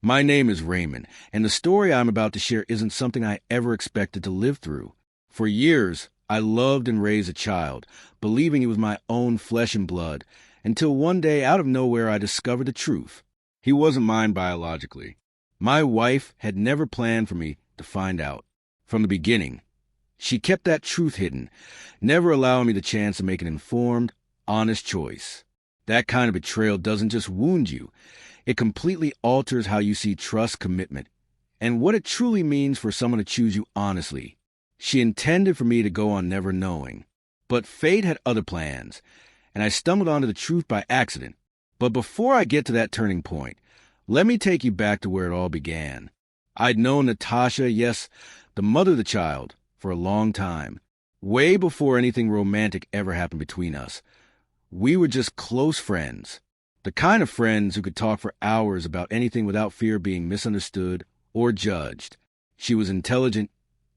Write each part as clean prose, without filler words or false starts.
My name is Raymond, and the story I'm about to share isn't something I ever expected to live through. For years, I loved and raised a child, believing he was my own flesh and blood, until one day, out of nowhere, I discovered the truth. He wasn't mine biologically. My wife had never planned for me to find out. From the beginning, she kept that truth hidden, never allowing me the chance to make an informed, honest choice. That kind of betrayal doesn't just wound you. It completely alters how you see trust, commitment, and what it truly means for someone to choose you honestly. She intended for me to go on never knowing. But fate had other plans, and I stumbled onto the truth by accident. But before I get to that turning point, let me take you back to where it all began. I'd known Natasha, yes, the mother of the child, for a long time, way before anything romantic ever happened between us. We were just close friends. The kind of friends who could talk for hours about anything without fear of being misunderstood or judged. She was intelligent,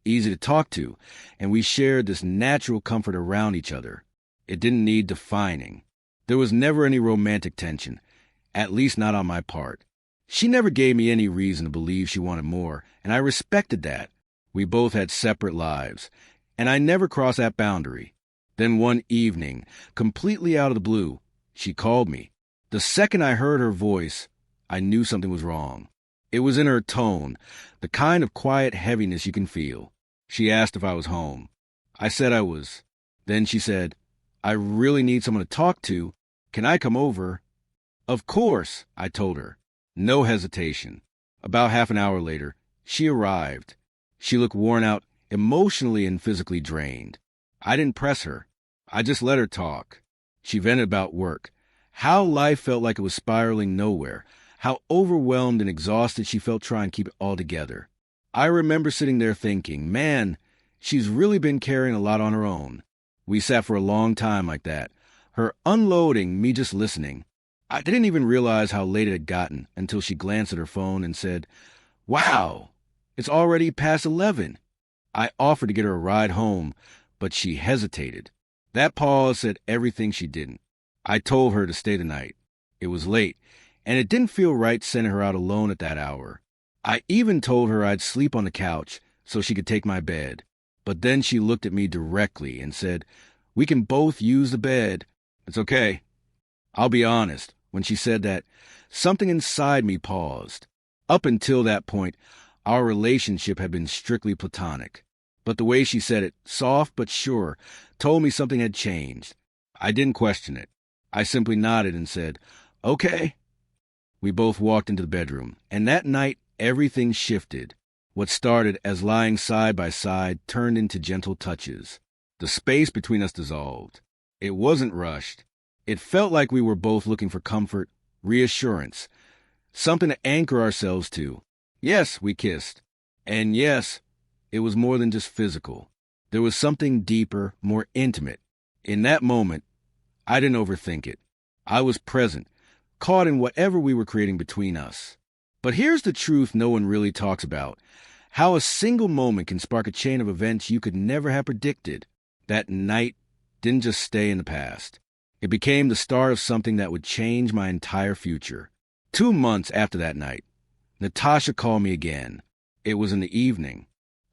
easy to talk to, and we shared this natural comfort around each other. It didn't need defining. There was never any romantic tension, at least not on my part. She never gave me any reason to believe she wanted more, and I respected that. We both had separate lives, and I never crossed that boundary. Then one evening, completely out of the blue, she called me. The second I heard her voice, I knew something was wrong. It was in her tone, the kind of quiet heaviness you can feel. She asked if I was home. I said I was. Then she said, "I really need someone to talk to. Can I come over?" "Of course," I told her. No hesitation. About half an hour later, she arrived. She looked worn out, emotionally and physically drained. I didn't press her. I just let her talk. She vented about work, how life felt like it was spiraling nowhere, how overwhelmed and exhausted she felt trying to keep it all together. I remember sitting there thinking, man, she's really been carrying a lot on her own. We sat for a long time like that, her unloading, me just listening. I didn't even realize how late it had gotten until she glanced at her phone and said, "Wow, it's already past 11. I offered to get her a ride home, but she hesitated. That pause said everything she didn't. I told her to stay the night. It was late, and it didn't feel right sending her out alone at that hour. I even told her I'd sleep on the couch so she could take my bed. But then she looked at me directly and said, "We can both use the bed. It's okay." I'll be honest, when she said that, something inside me paused. Up until that point, our relationship had been strictly platonic. But the way she said it, soft but sure, told me something had changed. I didn't question it. I simply nodded and said, "Okay." We both walked into the bedroom, and that night, everything shifted. What started as lying side by side turned into gentle touches. The space between us dissolved. It wasn't rushed. It felt like we were both looking for comfort, reassurance, something to anchor ourselves to. Yes, we kissed. And yes, it was more than just physical. There was something deeper, more intimate. In that moment, I didn't overthink it. I was present, caught in whatever we were creating between us. But here's the truth no one really talks about. How a single moment can spark a chain of events you could never have predicted. That night didn't just stay in the past. It became the start of something that would change my entire future. 2 months after that night, Natasha called me again. It was in the evening.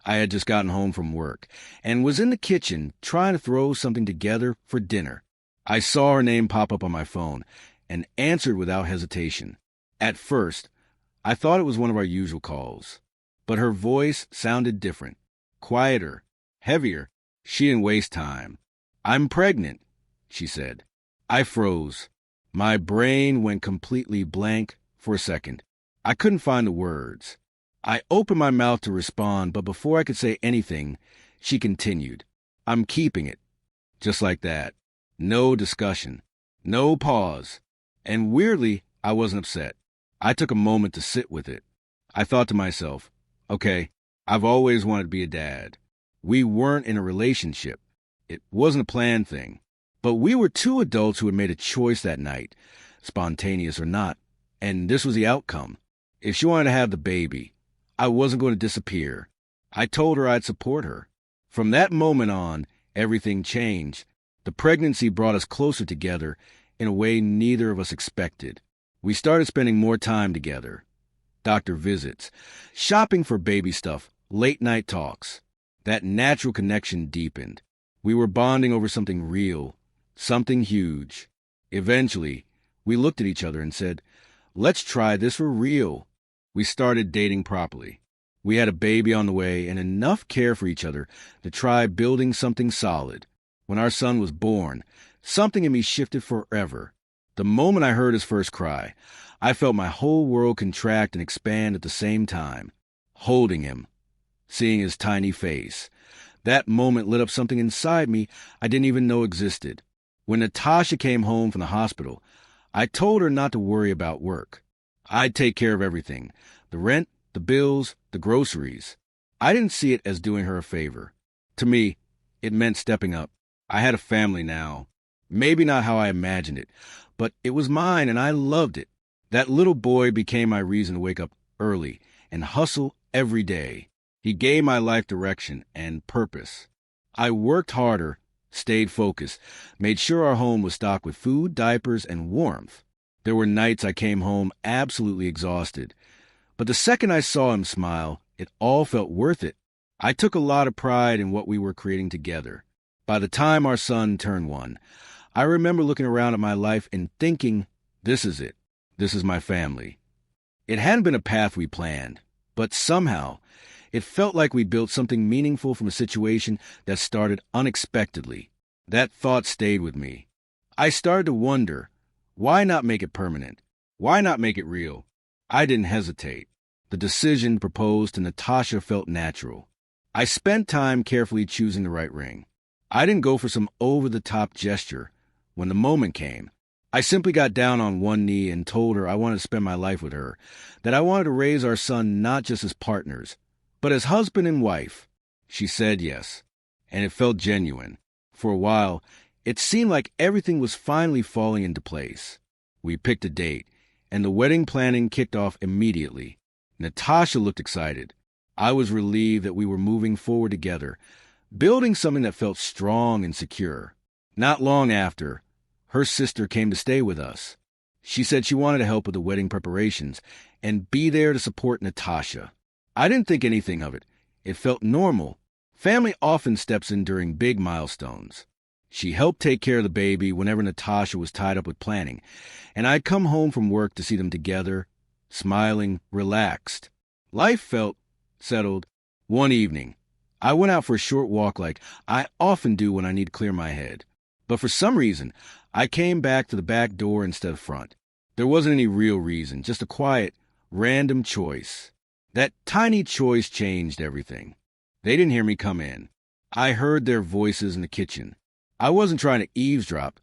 I had just gotten home from work and was in the kitchen trying to throw something together for dinner. I saw her name pop up on my phone and answered without hesitation. At first, I thought it was one of our usual calls, but her voice sounded different, quieter, heavier. She didn't waste time. "I'm pregnant," she said. I froze. My brain went completely blank for a second. I couldn't find the words. I opened my mouth to respond, but before I could say anything, she continued, "I'm keeping it." Just like that. No discussion. No pause. And weirdly, I wasn't upset. I took a moment to sit with it. I thought to myself, okay, I've always wanted to be a dad. We weren't in a relationship. It wasn't a planned thing. But we were two adults who had made a choice that night, spontaneous or not, and this was the outcome. If she wanted to have the baby, I wasn't going to disappear. I told her I'd support her. From that moment on, everything changed. The pregnancy brought us closer together in a way neither of us expected. We started spending more time together. doctor visits, shopping for baby stuff, late-night talks. That natural connection deepened. We were bonding over something real, something huge. Eventually, we looked at each other and said, "Let's try this for real." We started dating properly. We had a baby on the way and enough care for each other to try building something solid. When our son was born, something in me shifted forever. The moment I heard his first cry, I felt my whole world contract and expand at the same time. Holding him, seeing his tiny face. That moment lit up something inside me I didn't even know existed. When Natasha came home from the hospital, I told her not to worry about work. I'd take care of everything. The rent, the bills, the groceries. I didn't see it as doing her a favor. To me, it meant stepping up. I had a family now. Maybe not how I imagined it, but it was mine and I loved it. That little boy became my reason to wake up early and hustle every day. He gave my life direction and purpose. I worked harder, stayed focused, made sure our home was stocked with food, diapers, and warmth. There were nights I came home absolutely exhausted. But the second I saw him smile, it all felt worth it. I took a lot of pride in what we were creating together. By the time our son turned 1, I remember looking around at my life and thinking, this is it. This is my family. It hadn't been a path we planned, but somehow it felt like we built something meaningful from a situation that started unexpectedly. That thought stayed with me. I started to wonder, why not make it permanent? Why not make it real? I didn't hesitate. The decision proposed to Natasha felt natural. I spent time carefully choosing the right ring. I didn't go for some over-the-top gesture. When the moment came, I simply got down on one knee and told her I wanted to spend my life with her, that I wanted to raise our son not just as partners, but as husband and wife. She said yes, and it felt genuine. For a while, it seemed like everything was finally falling into place. We picked a date, and the wedding planning kicked off immediately. Natasha looked excited. I was relieved that we were moving forward together, building something that felt strong and secure. Not long after, her sister came to stay with us. She said she wanted to help with the wedding preparations and be there to support Natasha. I didn't think anything of it. It felt normal. Family often steps in during big milestones. She helped take care of the baby whenever Natasha was tied up with planning, and I'd come home from work to see them together, smiling, relaxed. Life felt settled. One evening, I went out for a short walk like I often do when I need to clear my head. But for some reason, I came back to the back door instead of front. There wasn't any real reason, just a quiet, random choice. That tiny choice changed everything. They didn't hear me come in. I heard their voices in the kitchen. I wasn't trying to eavesdrop,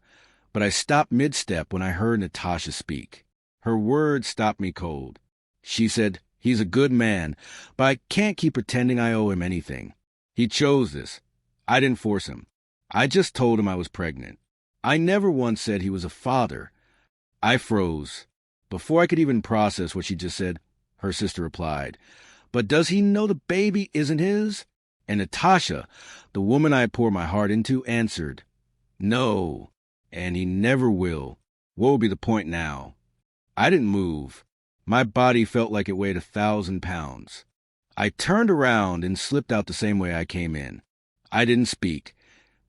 but I stopped mid-step when I heard Natasha speak. Her words stopped me cold. She said, "He's a good man, but I can't keep pretending I owe him anything. He chose this. I didn't force him. I just told him I was pregnant. I never once said he was a father." I froze. Before I could even process what she just said, her sister replied, "But does he know the baby isn't his?" And Natasha, the woman I poured my heart into, answered, "No, and he never will. What will be the point now?" I didn't move. My body felt like it weighed 1,000 pounds. I turned around and slipped out the same way I came in. I didn't speak,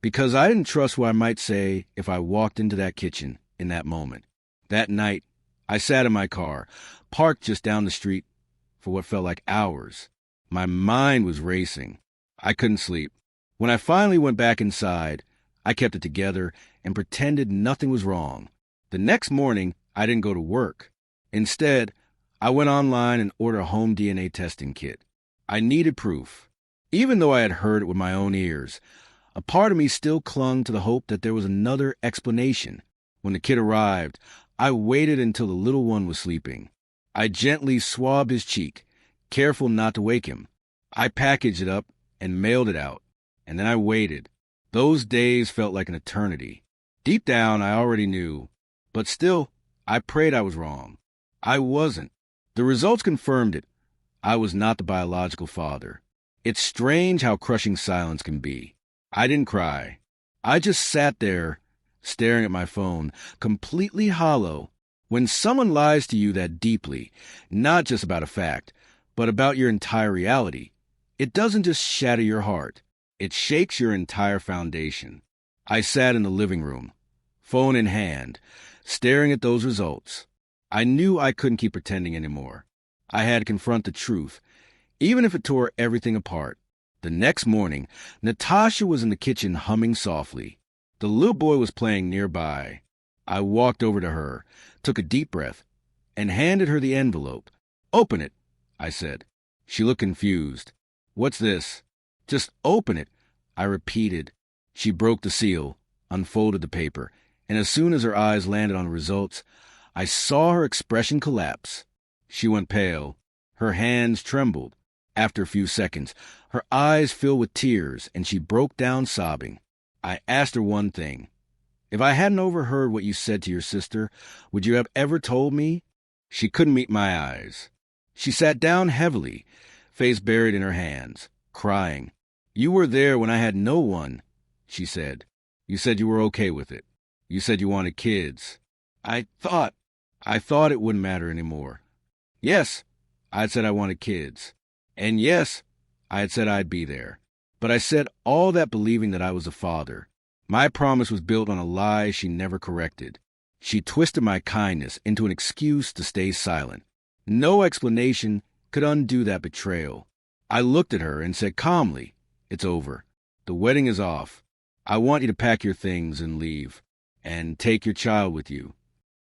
because I didn't trust what I might say if I walked into that kitchen in that moment. That night, I sat in my car, parked just down the street, for what felt like hours. My mind was racing. I couldn't sleep. When I finally went back inside, I kept it together and pretended nothing was wrong. The next morning, I didn't go to work. Instead, I went online and ordered a home DNA testing kit. I needed proof. Even though I had heard it with my own ears, a part of me still clung to the hope that there was another explanation. When the kit arrived, I waited until the little one was sleeping. I gently swabbed his cheek, careful not to wake him. I packaged it up and mailed it out, and then I waited. Those days felt like an eternity. Deep down, I already knew, but still, I prayed I was wrong. I wasn't. The results confirmed it. I was not the biological father. It's strange how crushing silence can be. I didn't cry. I just sat there, staring at my phone, completely hollow. When someone lies to you that deeply, not just about a fact, but about your entire reality, it doesn't just shatter your heart, it shakes your entire foundation. I sat in the living room, phone in hand, staring at those results. I knew I couldn't keep pretending anymore. I had to confront the truth, even if it tore everything apart. The next morning, Natasha was in the kitchen humming softly. The little boy was playing nearby. I walked over to her, took a deep breath, and handed her the envelope. "Open it," I said. She looked confused. "What's this?" "Just open it," I repeated. She broke the seal, unfolded the paper, and as soon as her eyes landed on the results, I saw her expression collapse. She went pale. Her hands trembled. After a few seconds, her eyes filled with tears, and she broke down sobbing. I asked her one thing. "If I hadn't overheard what you said to your sister, would you have ever told me?" She couldn't meet my eyes. She sat down heavily, face buried in her hands, crying. "You were there when I had no one," she said. "You said you were okay with it. You said you wanted kids. I thought it wouldn't matter anymore. Yes, I had said I wanted kids. And yes, I had said I'd be there. But I said all that believing that I was a father. My promise was built on a lie she never corrected. She twisted my kindness into an excuse to stay silent. No explanation could undo that betrayal. I looked at her and said calmly, "It's over. The wedding is off. I want you to pack your things and leave, and take your child with you."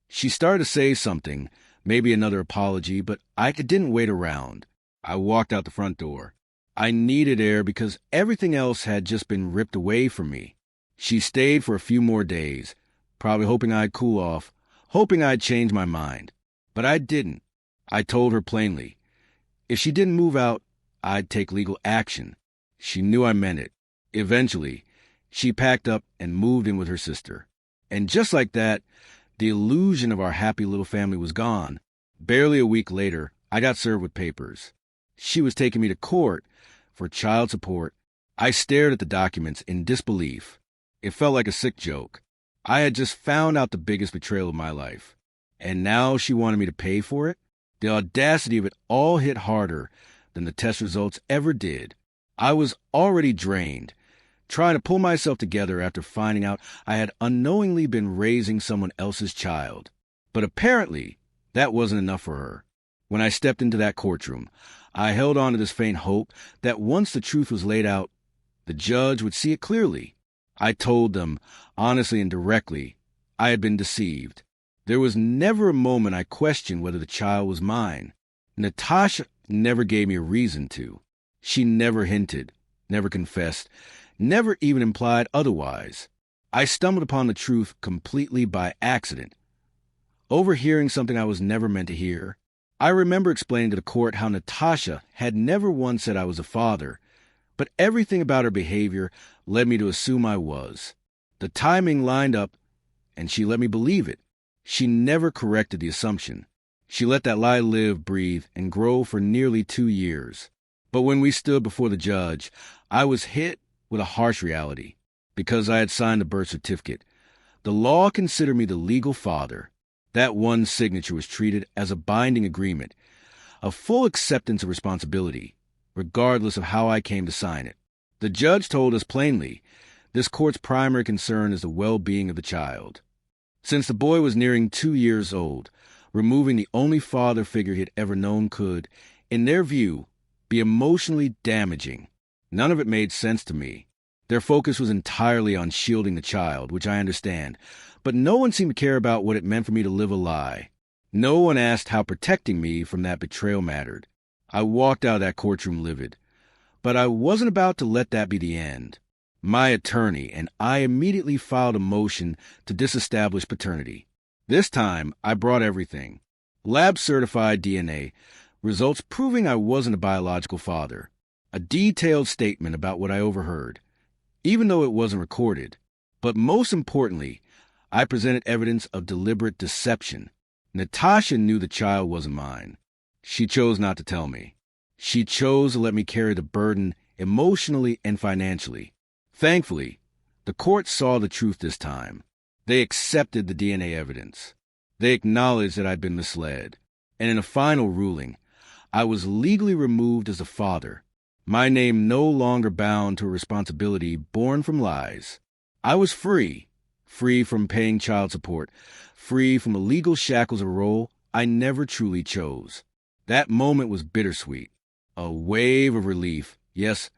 She started to say something, maybe another apology, but I didn't wait around. I walked out the front door. I needed air because everything else had just been ripped away from me. She stayed for a few more days, probably hoping I'd cool off, hoping I'd change my mind. But I didn't. I told her plainly. If she didn't move out, I'd take legal action. She knew I meant it. Eventually, she packed up and moved in with her sister. And just like that, the illusion of our happy little family was gone. Barely a week later, I got served with papers. She was taking me to court for child support. I stared at the documents in disbelief. It felt like a sick joke. I had just found out the biggest betrayal of my life. And now she wanted me to pay for it? The audacity of it all hit harder than the test results ever did. I was already drained, trying to pull myself together after finding out I had unknowingly been raising someone else's child. But apparently, that wasn't enough for her. When I stepped into that courtroom, I held on to this faint hope that once the truth was laid out, the judge would see it clearly. I told them, honestly and directly, I had been deceived. There was never a moment I questioned whether the child was mine. Natasha never gave me a reason to. She never hinted, never confessed, never even implied otherwise. I stumbled upon the truth completely by accident, overhearing something I was never meant to hear. I remember explaining to the court how Natasha had never once said I was a father, but everything about her behavior led me to assume I was. The timing lined up, and she let me believe it. She never corrected the assumption. She let that lie live, breathe, and grow for nearly 2 years. But when we stood before the judge, I was hit with a harsh reality. Because I had signed the birth certificate, the law considered me the legal father. That one signature was treated as a binding agreement, a full acceptance of responsibility, regardless of how I came to sign it. The judge told us plainly, this court's primary concern is the well-being of the child. Since the boy was nearing 2 years old, removing the only father figure he had ever known could, in their view, be emotionally damaging. None of it made sense to me. Their focus was entirely on shielding the child, which I understand, but no one seemed to care about what it meant for me to live a lie. No one asked how protecting me from that betrayal mattered. I walked out of that courtroom livid, but I wasn't about to let that be the end. My attorney and I immediately filed a motion to disestablish paternity. This time, I brought everything. Lab-certified DNA, results proving I wasn't a biological father, a detailed statement about what I overheard, even though it wasn't recorded. But most importantly, I presented evidence of deliberate deception. Natasha knew the child wasn't mine. She chose not to tell me. She chose to let me carry the burden emotionally and financially. Thankfully, the court saw the truth this time. They accepted the DNA evidence. They acknowledged that I'd been misled. And in a final ruling, I was legally removed as a father, my name no longer bound to a responsibility born from lies. I was free from paying child support, free from the legal shackles of a role I never truly chose. That moment was bittersweet, a wave of relief, yes,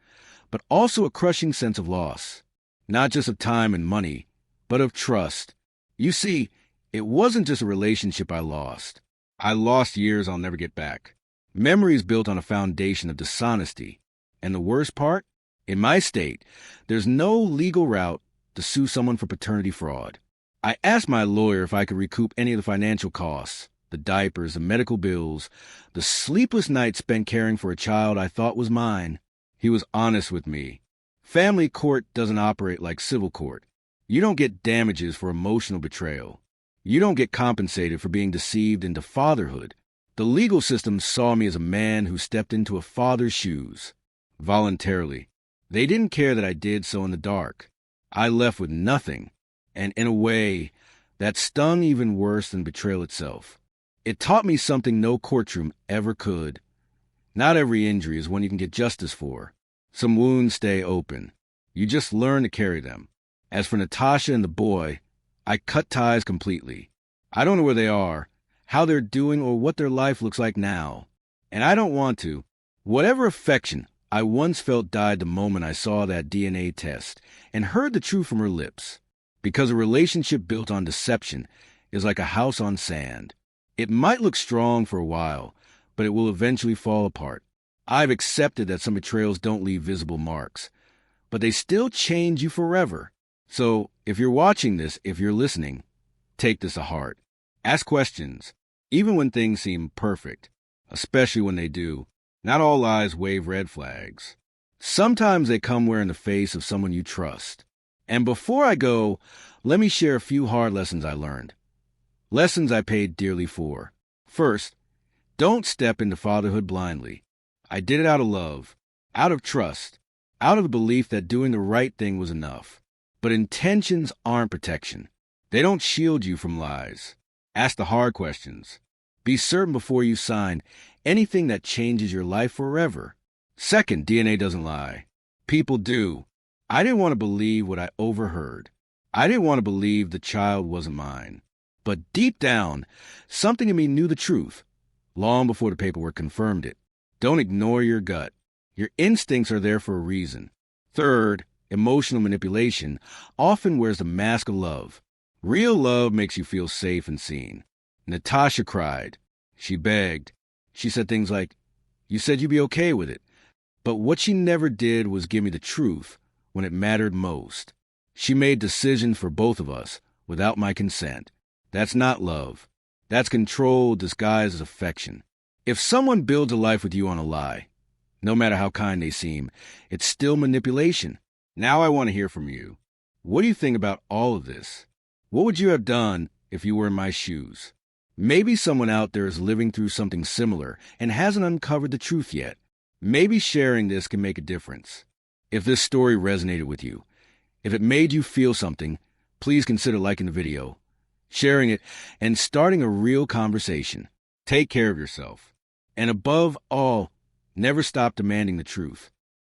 but also a crushing sense of loss, not just of time and money, but of trust. You see, it wasn't just a relationship I lost. I lost years I'll never get back. Memories built on a foundation of dishonesty. And the worst part? In my state, there's no legal route to sue someone for paternity fraud. I asked my lawyer if I could recoup any of the financial costs, the diapers, the medical bills, the sleepless nights spent caring for a child I thought was mine. He was honest with me. Family court doesn't operate like civil court. You don't get damages for emotional betrayal. You don't get compensated for being deceived into fatherhood. The legal system saw me as a man who stepped into a father's shoes. Voluntarily. They didn't care that I did so in the dark. I left with nothing, and in a way, that stung even worse than betrayal itself. It taught me something no courtroom ever could. Not every injury is one you can get justice for. Some wounds stay open. You just learn to carry them. As for Natasha and the boy, I cut ties completely. I don't know where they are, how they're doing, or what their life looks like now. And I don't want to. Whatever affection I once felt died the moment I saw that DNA test and heard the truth from her lips. Because a relationship built on deception is like a house on sand. It might look strong for a while, but it will eventually fall apart. I've accepted that some betrayals don't leave visible marks, but they still change you forever. So, if you're watching this, if you're listening, take this to heart. Ask questions, even when things seem perfect, especially when they do. Not all lies wave red flags. Sometimes they come wearing the face of someone you trust. And before I go, let me share a few hard lessons I learned. Lessons I paid dearly for. First, don't step into fatherhood blindly. I did it out of love, out of trust, out of the belief that doing the right thing was enough. But intentions aren't protection. They don't shield you from lies. Ask the hard questions. Be certain before you sign anything that changes your life forever. Second, DNA doesn't lie. People do. I didn't want to believe what I overheard. I didn't want to believe the child wasn't mine. But deep down, something in me knew the truth, long before the paperwork confirmed it. Don't ignore your gut. Your instincts are there for a reason. Third, emotional manipulation often wears the mask of love. Real love makes you feel safe and seen. Natasha cried. She begged. She said things like, "You said you'd be okay with it." But what she never did was give me the truth when it mattered most. She made decisions for both of us without my consent. That's not love. That's control disguised as affection. If someone builds a life with you on a lie, no matter how kind they seem, it's still manipulation. Now I want to hear from you. What do you think about all of this? What would you have done if you were in my shoes? Maybe someone out there is living through something similar and hasn't uncovered the truth yet. Maybe sharing this can make a difference. If this story resonated with you, if it made you feel something, please consider liking the video, sharing it, and starting a real conversation. Take care of yourself. And above all, never stop demanding the truth.